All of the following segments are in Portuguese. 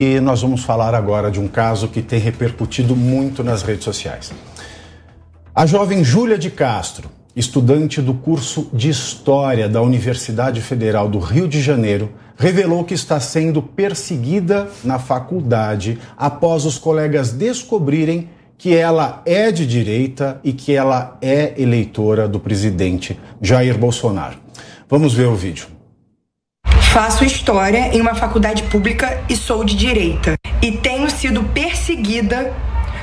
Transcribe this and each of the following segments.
E nós vamos falar agora de um caso que tem repercutido muito nas redes sociais. A jovem Júlia de Castro, estudante do curso de História da Universidade Federal do Rio de Janeiro, revelou que está sendo perseguida na faculdade após os colegas descobrirem que ela é de direita e que ela é eleitora do presidente Jair Bolsonaro. Vamos ver o vídeo. Faço História em uma faculdade pública e sou de direita. E tenho sido perseguida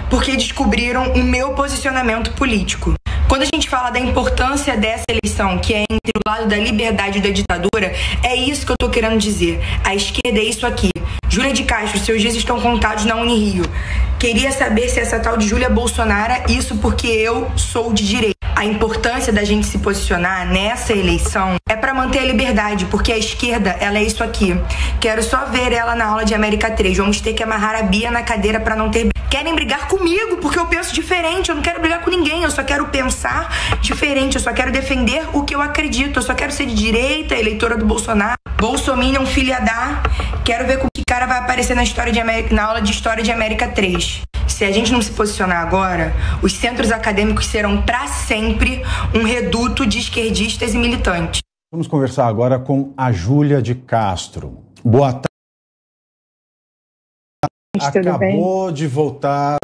porque descobriram o meu posicionamento político. Quando a gente fala da importância dessa eleição, que é entre o lado da liberdade e da ditadura, é isso que eu tô querendo dizer. A esquerda é isso aqui. Júlia de Castro, seus dias estão contados na Unirio. Queria saber se essa tal de Júlia Bolsonaro, isso porque eu sou de direita. A importância da gente se posicionar nessa eleição é para manter a liberdade, porque a esquerda, ela é isso aqui. Quero só ver ela na aula de América 3. Vamos ter que amarrar a Bia na cadeira para não ter... Querem brigar comigo porque eu penso diferente. Eu não quero brigar com ninguém, eu só quero pensar diferente. Eu só quero defender o que eu acredito. Eu só quero ser de direita, eleitora do Bolsonaro. Bolsominion, filha da... Quero ver com que cara vai aparecer na aula de História de América 3. Se a gente não se posicionar agora, os centros acadêmicos serão para sempre um reduto de esquerdistas e militantes. Vamos conversar agora com a Júlia de Castro. Boa tarde. Acabou de voltar,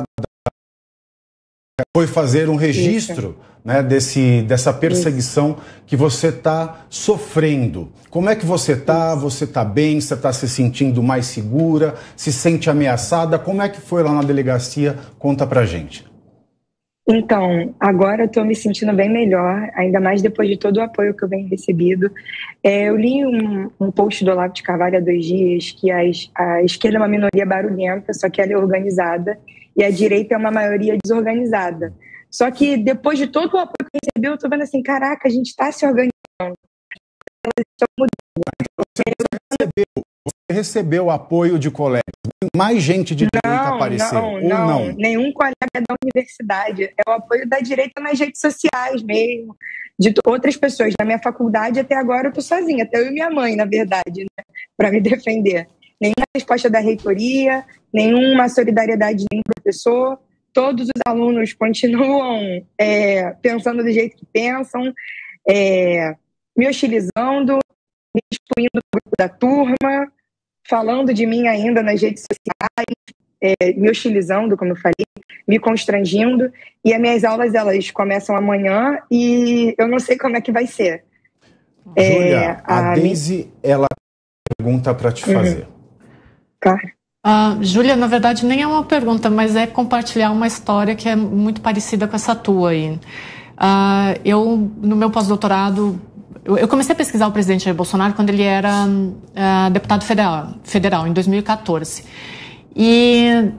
foi fazer um registro, né, dessa perseguição que você está sofrendo. Como é que você está? Você está bem? Você está se sentindo mais segura? Se sente ameaçada? Como é que foi lá na delegacia? Conta pra gente. Então, agora eu estou me sentindo bem melhor, ainda mais depois de todo o apoio que eu venho recebido. Eu li um post do Olavo de Carvalho há 2 dias, que a esquerda é uma minoria barulhenta, só que ela é organizada, e a direita é uma maioria desorganizada. Só que depois de todo o apoio que eu recebi, eu estou vendo assim, caraca, a gente está se organizando. Elas estão mudando. Você recebeu apoio de colegas? Mais gente de direita apareceu? Não, nenhum colega da universidade. É o apoio da direita nas redes sociais mesmo, de outras pessoas. Na minha faculdade, até agora, eu estou sozinha, até eu e minha mãe, na verdade, né, para me defender. Nenhuma resposta da reitoria, nenhuma solidariedade de nenhum professor. Todos os alunos continuam pensando do jeito que pensam, me hostilizando, me excluindo do grupo da turma, falando de mim ainda nas redes sociais, me hostilizando, como eu falei, me constrangindo. E as minhas aulas, elas começam amanhã e eu não sei como é que vai ser. Júlia, a Deise, ela pergunta para te fazer. Claro. Júlia, na verdade, nem é uma pergunta, mas é compartilhar uma história que é muito parecida com essa tua aí. Eu, no meu pós-doutorado, eu comecei a pesquisar o presidente Jair Bolsonaro quando ele era deputado federal, em 2014. E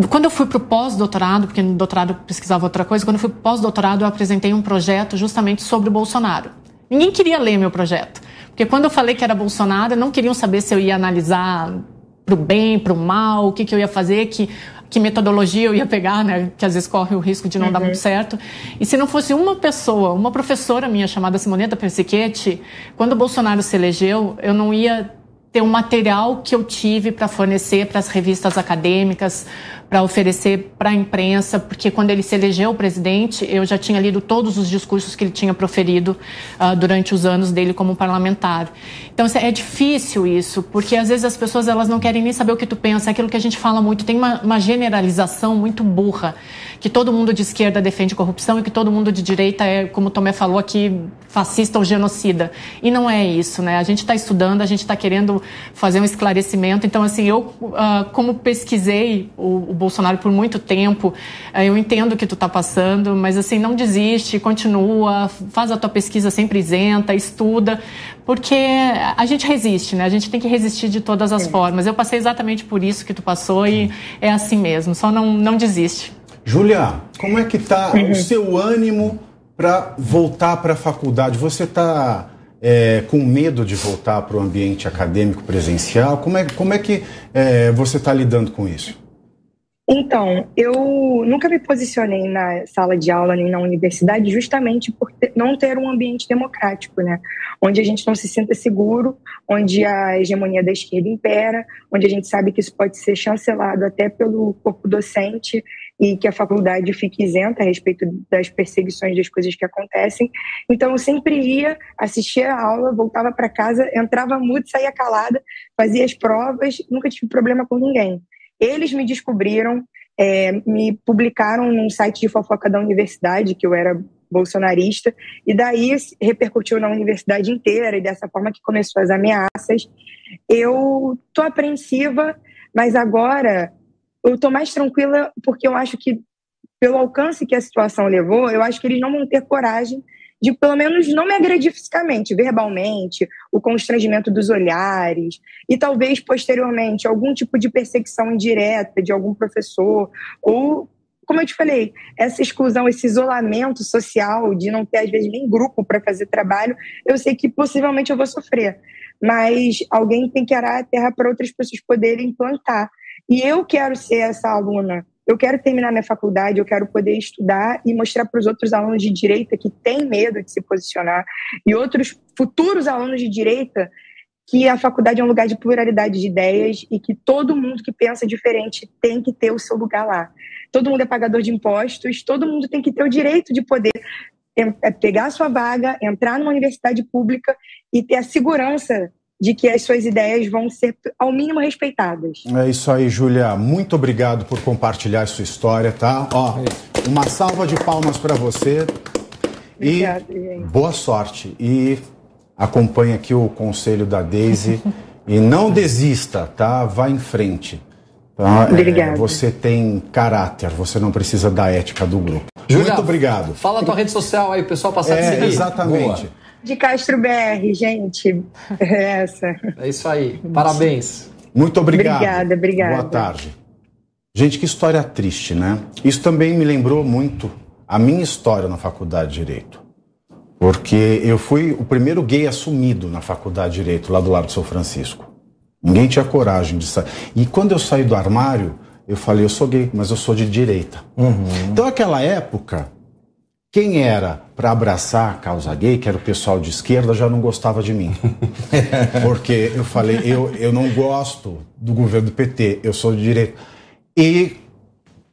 quando eu fui para o pós-doutorado, porque no doutorado eu pesquisava outra coisa, quando eu fui para o pós-doutorado eu apresentei um projeto justamente sobre o Bolsonaro. Ninguém queria ler meu projeto, porque quando eu falei que era Bolsonaro, não queriam saber se eu ia analisar para o bem, para o mal, o que eu ia fazer, que metodologia eu ia pegar, né, que às vezes corre o risco de não dar muito certo. E se não fosse uma pessoa, uma professora minha chamada Simoneta Persichetti, quando o Bolsonaro se elegeu, eu não ia ter um material que eu tive para fornecer para as revistas acadêmicas, para oferecer para a imprensa, porque quando ele se elegeu presidente, eu já tinha lido todos os discursos que ele tinha proferido durante os anos dele como parlamentar. Então, é difícil isso, porque às vezes as pessoas elas não querem nem saber o que tu pensa, é aquilo que a gente fala muito, tem uma generalização muito burra, que todo mundo de esquerda defende corrupção e que todo mundo de direita é, como o Tomé falou aqui, fascista ou genocida. E não é isso, né? A gente está estudando, a gente está querendo fazer um esclarecimento. Então, assim, eu, como pesquisei o Bolsonaro por muito tempo, eu entendo o que tu está passando, mas, assim, não desiste, continua, faz a tua pesquisa sempre isenta, estuda, porque a gente resiste, né? A gente tem que resistir de todas as formas. Eu passei exatamente por isso que tu passou e é assim mesmo, só não desiste. Júlia, como é que está o seu ânimo para voltar para a faculdade? Você está com medo de voltar para o ambiente acadêmico presencial? Como é que você está lidando com isso? Então, eu nunca me posicionei na sala de aula nem na universidade justamente por não ter um ambiente democrático, né? Onde a gente não se sinta seguro, onde a hegemonia da esquerda impera, onde a gente sabe que isso pode ser chancelado até pelo corpo docente e que a faculdade fique isenta a respeito das perseguições das coisas que acontecem. Então, eu sempre ia, assistia a aula, voltava para casa, entrava mudo, saía calada, fazia as provas, nunca tive problema com ninguém. Eles me descobriram, me publicaram num site de fofoca da universidade, que eu era bolsonarista, e daí repercutiu na universidade inteira, e dessa forma que começou as ameaças. Eu tô apreensiva, mas agora eu tô mais tranquila, porque eu acho que, pelo alcance que a situação levou, eu acho que eles não vão ter coragem de, pelo menos, não me agredir fisicamente, verbalmente, o constrangimento dos olhares, e talvez, posteriormente, algum tipo de perseguição indireta de algum professor, ou, como eu te falei, essa exclusão, esse isolamento social de não ter, às vezes, nem grupo para fazer trabalho, eu sei que possivelmente eu vou sofrer, mas alguém tem que arar a terra para outras pessoas poderem plantar. E eu quero ser essa aluna. Eu quero terminar minha faculdade, eu quero poder estudar e mostrar para os outros alunos de direita que têm medo de se posicionar e outros futuros alunos de direita que a faculdade é um lugar de pluralidade de ideias e que todo mundo que pensa diferente tem que ter o seu lugar lá. Todo mundo é pagador de impostos, todo mundo tem que ter o direito de poder pegar a sua vaga, entrar numa universidade pública e ter a segurança de que as suas ideias vão ser, ao mínimo, respeitadas. É isso aí, Júlia. Muito obrigado por compartilhar a sua história, tá? Ó, uma salva de palmas para você. Obrigada, e gente. Boa sorte. E acompanhe aqui o conselho da Daisy. E não desista, tá? Vá em frente. Tá? Obrigada. Você tem caráter, você não precisa da ética do grupo. Júlia, muito obrigado. Fala a tua rede social aí, o pessoal passar a seguir. Exatamente. Boa. De Castro BR, gente. Essa. É isso aí. Parabéns. Muito obrigado. Obrigada. Boa tarde. Gente, que história triste, né? Isso também me lembrou muito a minha história na faculdade de Direito. Porque eu fui o primeiro gay assumido na faculdade de Direito, lá do Largo de São Francisco. Ninguém tinha coragem de sair. E quando eu saí do armário, eu falei, eu sou gay, mas eu sou de direita. Então, naquela época, quem era para abraçar a causa gay, que era o pessoal de esquerda, já não gostava de mim. Porque eu falei, eu não gosto do governo do PT, eu sou de direita. E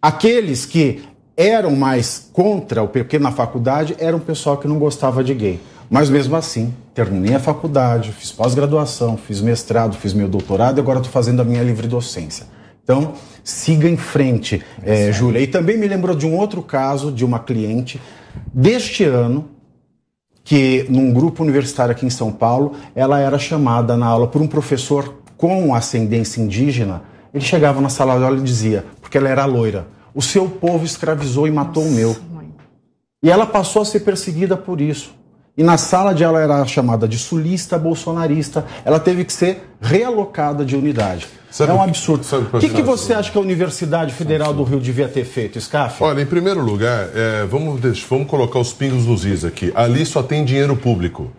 aqueles que eram mais contra o PT na faculdade eram o pessoal que não gostava de gay. Mas mesmo assim, terminei a faculdade, fiz pós-graduação, fiz mestrado, fiz meu doutorado e agora estou fazendo a minha livre docência. Então, siga em frente, Júlia. E também me lembrou de um outro caso de uma cliente deste ano, que num grupo universitário aqui em São Paulo, ela era chamada na aula por um professor com ascendência indígena. Ele chegava na sala de aula e dizia, porque ela era loira, o seu povo escravizou e matou o meu. E ela passou a ser perseguida por isso. E na sala de aula era chamada de sulista bolsonarista. Ela teve que ser realocada de unidade. É um absurdo. O que você acha que a Universidade Federal do Rio devia ter feito, Scaff? Olha, em primeiro lugar, vamos colocar os pingos nos is aqui. Ali só tem dinheiro público,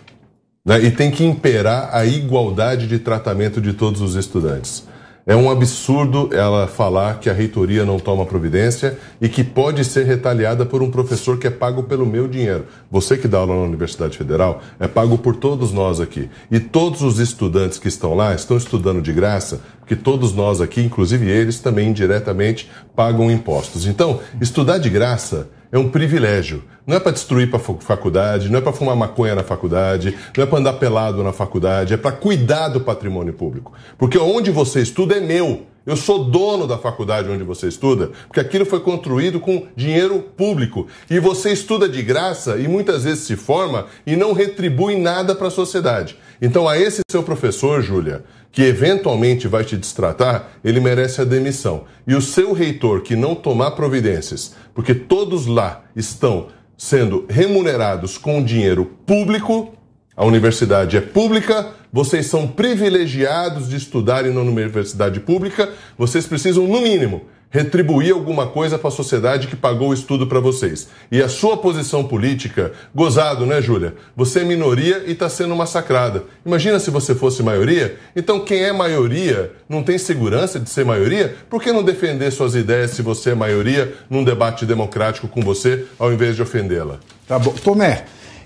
né? E tem que imperar a igualdade de tratamento de todos os estudantes. É um absurdo ela falar que a reitoria não toma providência e que pode ser retaliada por um professor que é pago pelo meu dinheiro. Você que dá aula na Universidade Federal é pago por todos nós aqui. E todos os estudantes que estão lá estão estudando de graça, porque todos nós aqui, inclusive eles, também indiretamente pagam impostos. Então, estudar de graça é um privilégio. Não é para destruir a faculdade, não é para fumar maconha na faculdade, não é para andar pelado na faculdade, é para cuidar do patrimônio público. Porque onde você estuda é meu. Eu sou dono da faculdade onde você estuda, porque aquilo foi construído com dinheiro público. E você estuda de graça e muitas vezes se forma e não retribui nada para a sociedade. Então, a esse seu professor, Júlia, que eventualmente vai te destratar, ele merece a demissão. E o seu reitor que não tomar providências, porque todos lá estão sendo remunerados com dinheiro público, a universidade é pública, vocês são privilegiados de estudarem na universidade pública, vocês precisam, no mínimo, retribuir alguma coisa para a sociedade que pagou o estudo para vocês. E a sua posição política, gozado, né, Júlia? Você é minoria e está sendo massacrada. Imagina se você fosse maioria. Então, quem é maioria não tem segurança de ser maioria? Por que não defender suas ideias se você é maioria num debate democrático com você, ao invés de ofendê-la? Tá bom. Tomé,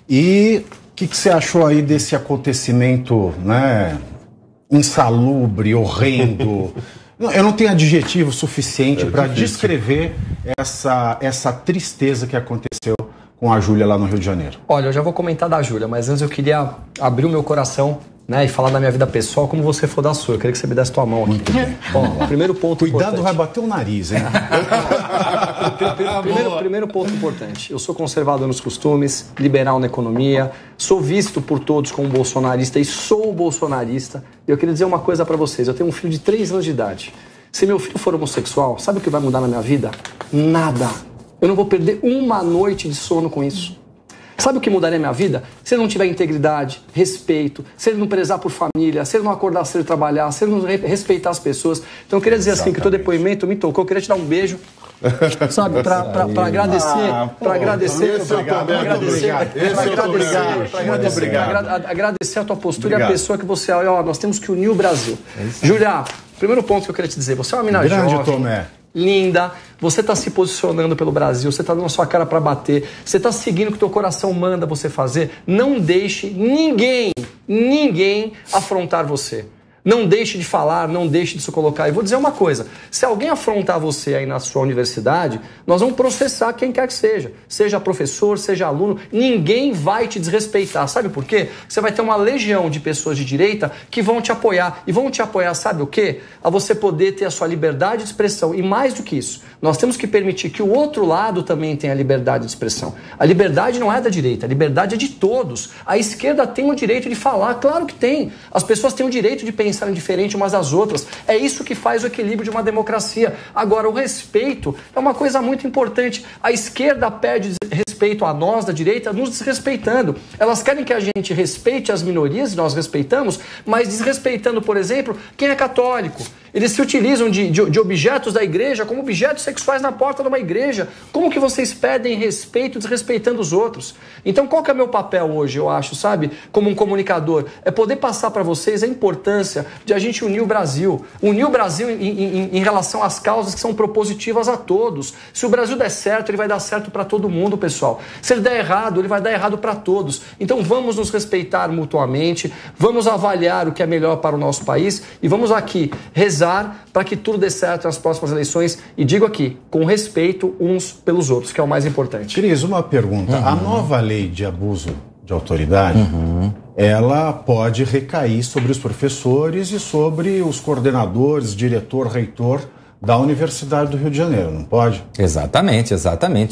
e o que você achou aí desse acontecimento, né, insalubre, horrendo? Eu não tenho adjetivo suficiente para descrever essa tristeza que aconteceu com a Júlia lá no Rio de Janeiro. Olha, eu já vou comentar da Júlia, mas antes eu queria abrir o meu coração, né, e falar da minha vida pessoal como você for da sua. Eu queria que você me desse tua mão aqui. Muito bem. Bom, primeiro ponto Cuidado, importante. vai bater o nariz, hein? Primeiro ponto importante. Eu sou conservador nos costumes, liberal na economia, sou visto por todos como bolsonarista e sou bolsonarista. E eu queria dizer uma coisa pra vocês. Eu tenho um filho de 3 anos de idade. Se meu filho for homossexual, sabe o que vai mudar na minha vida? Nada. Eu não vou perder uma noite de sono com isso. Sabe o que mudaria a minha vida? Se ele não tiver integridade, respeito, se ele não prezar por família, se ele não acordar cedo e trabalhar, se ele não respeitar as pessoas. Então eu queria dizer assim, que o teu depoimento me tocou, eu queria te dar um beijo, sabe, pra agradecer a tua postura. Obrigado. E a pessoa que você é. Nós temos que unir o Brasil. Júlia, primeiro ponto que eu queria te dizer, você é uma mina jovem, Tomé, linda, você está se posicionando pelo Brasil, você está dando a sua cara para bater, você está seguindo o que o teu coração manda você fazer. Não deixe ninguém afrontar você. Não deixe de falar, não deixe de se colocar. E vou dizer uma coisa, se alguém afrontar você aí na sua universidade, nós vamos processar quem quer que seja. Seja professor, seja aluno, ninguém vai te desrespeitar. Sabe por quê? Você vai ter uma legião de pessoas de direita que vão te apoiar. E vão te apoiar, sabe o quê? A você poder ter a sua liberdade de expressão. E mais do que isso, nós temos que permitir que o outro lado também tenha liberdade de expressão. A liberdade não é da direita, a liberdade é de todos. A esquerda tem o direito de falar, claro que tem. As pessoas têm o direito de pensarem diferente umas das outras. É isso que faz o equilíbrio de uma democracia. Agora, o respeito é uma coisa muito importante. A esquerda pede respeito a nós, da direita, nos desrespeitando. Elas querem que a gente respeite as minorias, e nós respeitamos, mas desrespeitando, por exemplo, quem é católico. Eles se utilizam de objetos da igreja como objetos sexuais na porta de uma igreja. Como que vocês pedem respeito desrespeitando os outros? Então, qual que é o meu papel hoje, eu acho, sabe? Como um comunicador, é poder passar para vocês a importância de a gente unir o Brasil. Unir o Brasil em relação às causas que são propositivas a todos. Se o Brasil der certo, ele vai dar certo para todo mundo, pessoal. Se ele der errado, ele vai dar errado para todos. Então, vamos nos respeitar mutuamente, vamos avaliar o que é melhor para o nosso país e vamos aqui rezar para que tudo dê certo nas próximas eleições e digo aqui, com respeito uns pelos outros, que é o mais importante. Cris, uma pergunta. A nova lei de abuso de autoridade, ela pode recair sobre os professores e sobre os coordenadores, diretor, reitor da Universidade do Rio de Janeiro, não pode? Exatamente.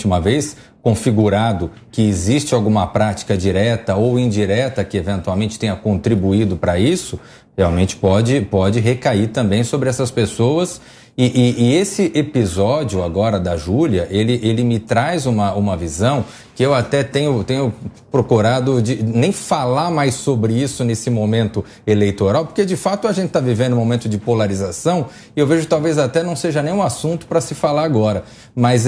Uma vez configurado que existe alguma prática direta ou indireta que eventualmente tenha contribuído para isso, realmente pode recair também sobre essas pessoas. E esse episódio agora da Júlia, ele me traz uma visão que eu até tenho procurado nem falar mais sobre isso nesse momento eleitoral, porque de fato a gente está vivendo um momento de polarização e eu vejo talvez até não seja nem um assunto para se falar agora, mas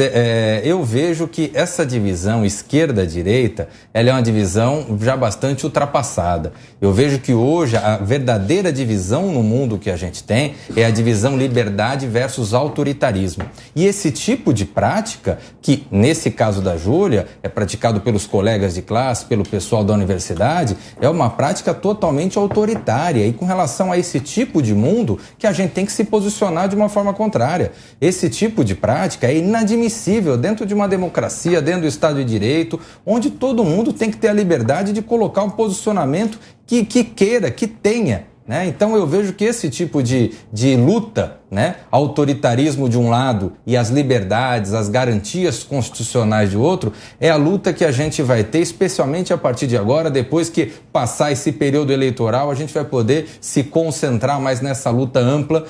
eu vejo que essa divisão esquerda-direita, ela é uma divisão já bastante ultrapassada. Eu vejo que hoje a verdadeira divisão no mundo que a gente tem é a divisão liberdade versus autoritarismo. E esse tipo de prática, que nesse caso da Júlia é praticado pelos colegas de classe, pelo pessoal da universidade, é uma prática totalmente autoritária. E com relação a esse tipo de mundo, que a gente tem que se posicionar de uma forma contrária. Esse tipo de prática é inadmissível dentro de uma democracia, dentro do Estado de Direito, onde todo mundo tem que ter a liberdade de colocar um posicionamento que queira, que tenha. Né? Então eu vejo que esse tipo de luta, né? Autoritarismo de um lado e as liberdades, as garantias constitucionais de outro, é a luta que a gente vai ter, especialmente a partir de agora, depois que passar esse período eleitoral, a gente vai poder se concentrar mais nessa luta ampla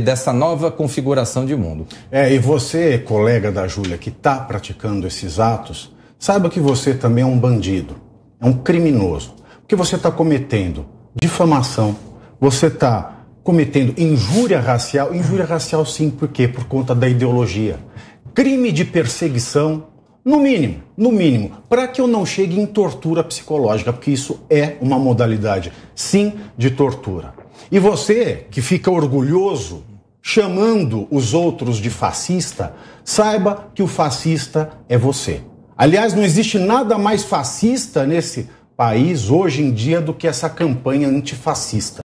dessa nova configuração de mundo. E você, colega da Júlia, que está praticando esses atos, saiba que você também é um bandido, é um criminoso, porque você está cometendo difamação, você está cometendo injúria racial sim, por quê? Por conta da ideologia. Crime de perseguição, no mínimo, para que eu não chegue em tortura psicológica, porque isso é uma modalidade, sim, de tortura. E você, que fica orgulhoso, chamando os outros de fascista, saiba que o fascista é você. Aliás, não existe nada mais fascista nesse país hoje em dia do que essa campanha antifascista.